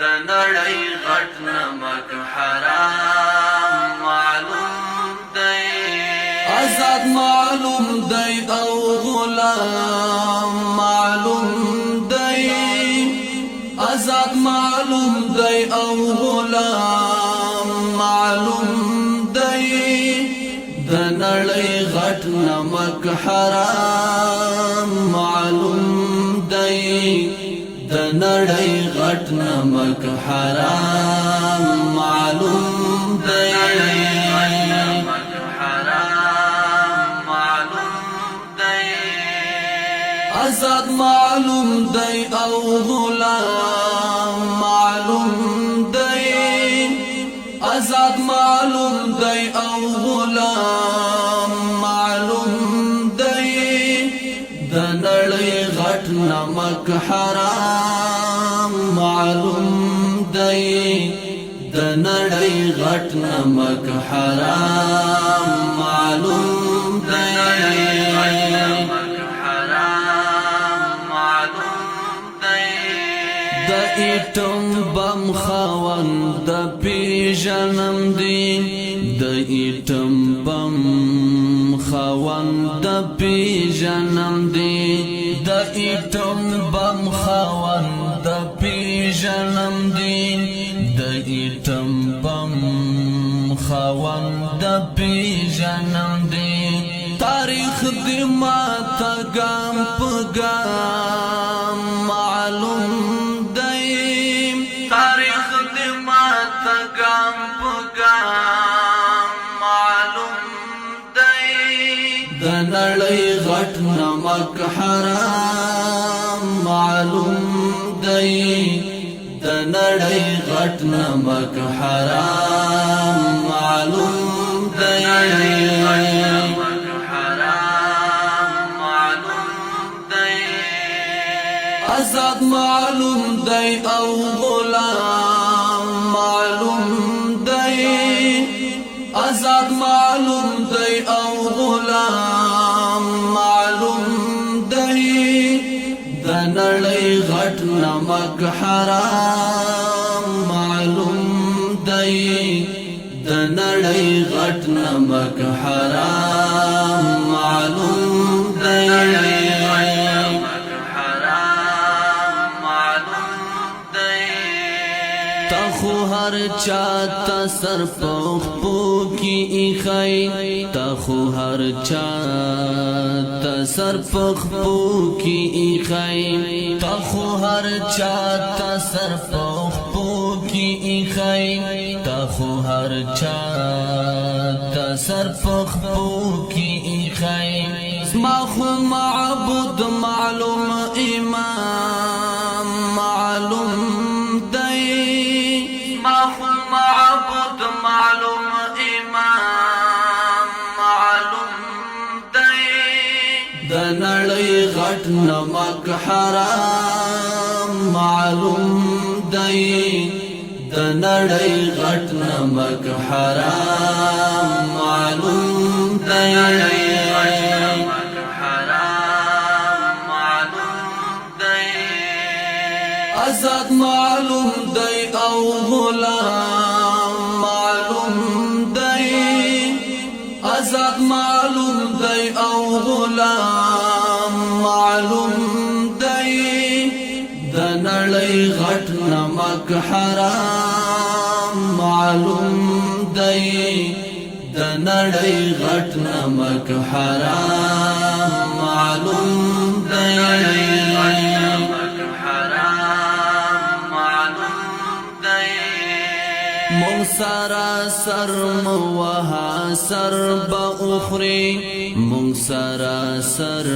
د نړۍ غټ نمک حرام معلوم دی آزاد معلوم دی او غلام معلوم دی آزاد معلوم دی او غلام معلوم دی د نړۍ غټ نمک حرام معلوم دی د نړۍ غټ نمک حرام معلوم دی آزاد معلوم دی او غلام معلوم دی آزاد معلوم دی او غلام معلوم دی د نړۍ غټ نمک حرام معلوم دی د نړۍ غټ نمک حرام معلوم دی د ایټم بم خاوند پیژنم دی د ایټم بم خاوند پیژنم دی د ایټم بم خاوند پیژنم دی د ایټم بم خاوند پیژنم دی تاریخ دی ماته ګام په ګام معلوم دی تاریخ دی ماته ګام په ګام معلوم دی د نړۍ غټ نمک حرام معلوم دی د نړۍ غټ نمک حرام معلوم دی آزاد معلوم دی او غلام معلوم دی آزاد معلوم دی او غلام معلوم دی د نړۍ غټ نمک حرام معلوم دی د نړۍ غټ نمک حرام معلوم دی تخو هر چاته سر پخپو کی ایخای تخو هر چاته سر پخپو کی ایخای تخو هر چاته سر پخپو کی ایخای تخو هر چاته سر پخپو کی ایخای ما خو معبود معلوم امام معلوم معبود معلوم امام معلوم دی د نړۍ غټ نمک حرام معلوم دی د نړۍ غټ نمک حرام معلوم دی آزاد معلوم دی او غلام معلوم دی آزاد معلوم دی او غلام معلوم دی د نړۍ غټ نمک حرام معلوم دی د نړۍ غټ نمک حرام معلوم دی مون سارا سر موها سر با اخری مون سارا سر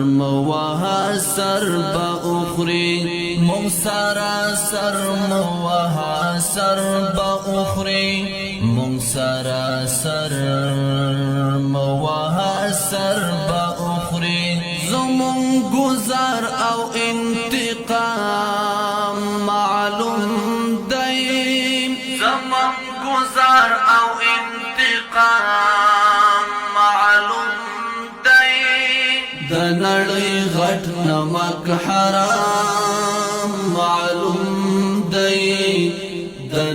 موها سر با اخری مون سارا سر موها سر با اخری مون سارا سر موها سر با اخری زمون گزار او انتقام معلوم زمن گزار او انتقام معلوم دی د نړۍ غټ نمک حرام معلوم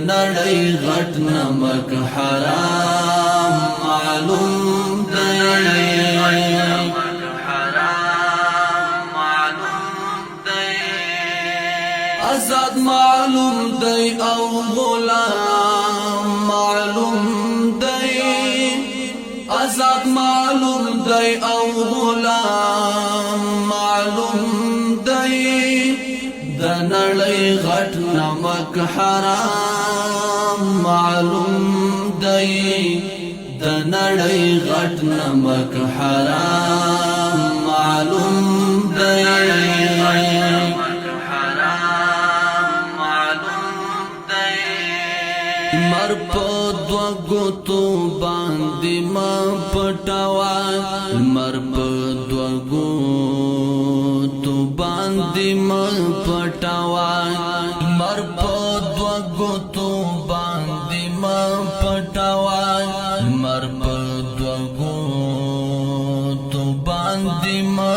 نړۍ غټ نمک حرام معلوم دی آزاد معلوم دی او غلام معلوم دی آزاد معلوم دی او غلام معلوم دی د نړۍ غټ نمک حرام معلوم دی د نړۍ غټ نمک حرام معلوم دی مر په دو ګوتو باندې ما پټوا مر په دو ګوتو باندې ما پټوا مر په دو ګوتو باندې ما پټوا مر په دو ګوتو باندې ما